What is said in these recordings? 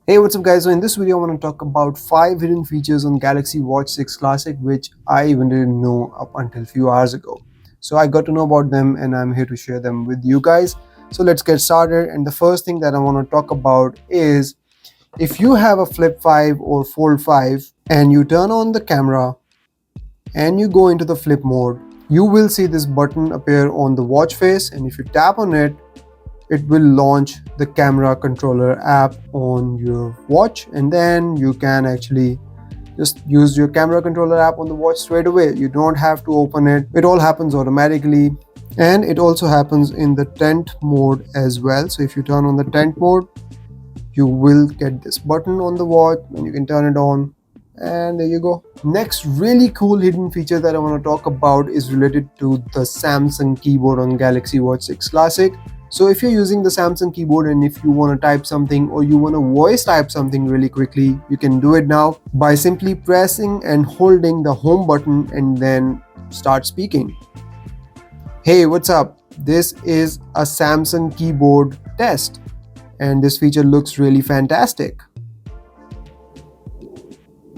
Hey, what's up guys? So in this video I want to talk about 5 hidden features on Galaxy Watch 6 Classic which I even didn't know up until few hours ago. So I got to know about them and I'm here to share them with you guys. So let's get started, and the first thing that I want to talk about is if you have a Flip 5 or Fold 5 and you turn on the camera and you go into the flip mode, you will see this button appear on the watch face, and if you tap on it, it will launch the camera controller app on your watch, and then you can actually just use your camera controller app on the watch straight away. You don't have to open it. It all happens automatically, and it also happens in the tent mode as well. So if you turn on the tent mode, you will get this button on the watch and you can turn it on, and there you go. Next really cool hidden feature that I want to talk about is related to the Samsung keyboard on Galaxy Watch 6 Classic. So if you're using the Samsung keyboard and if you want to type something or you want to voice type something really quickly, you can do it now by simply pressing and holding the home button and then start speaking. Hey, what's up? This is a Samsung keyboard test, and this feature looks really fantastic.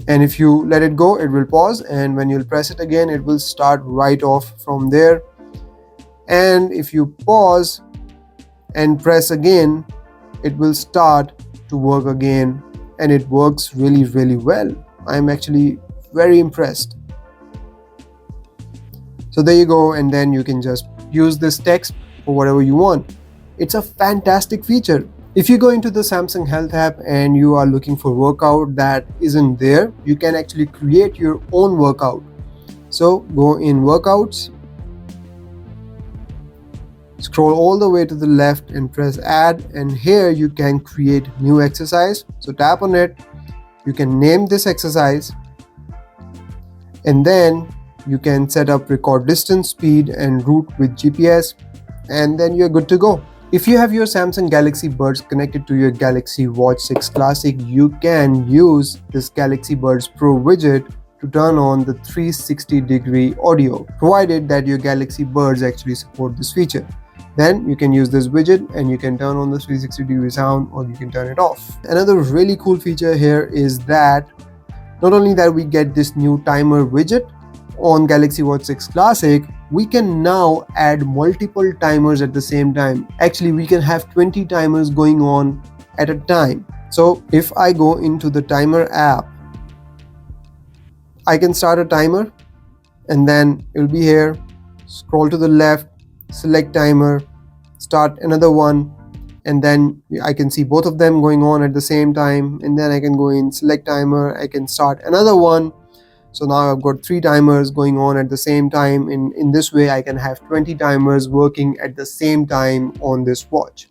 And if you let it go, it will pause, and when you'll press it again, it will start right off from there. And if you pause and press again, it will start to work again, and it works really well. I'm actually very impressed. So there you go, and then you can just use this text for whatever you want. It's a fantastic feature. If you go into the Samsung Health app and you are looking for workout that isn't there, you can actually create your own workout. So go in workouts, scroll all the way to the left and press add, and here you can create new exercise. So tap on it, you can name this exercise, and then you can set up record distance, speed and route with GPS, and then you're good to go. If you have your Samsung Galaxy Buds connected to your Galaxy Watch 6 Classic, you can use this Galaxy Buds Pro widget to turn on the 360-degree audio, provided that your Galaxy Buds actually support this feature. Then you can use this widget and you can turn on the 360-degree sound, or you can turn it off. Another really cool feature here is that not only that we get this new timer widget on Galaxy Watch 6 Classic, we can now add multiple timers at the same time. Actually, we can have 20 timers going on at a time. So if I go into the timer app, I can start a timer, and then it will be here. Scroll to the left, select timer, start another one, and then I can see both of them going on at the same time, and then I can go in select timer, I can start another one. So now I've got 3 timers going on at the same time. In this way I can have 20 timers working at the same time on this watch.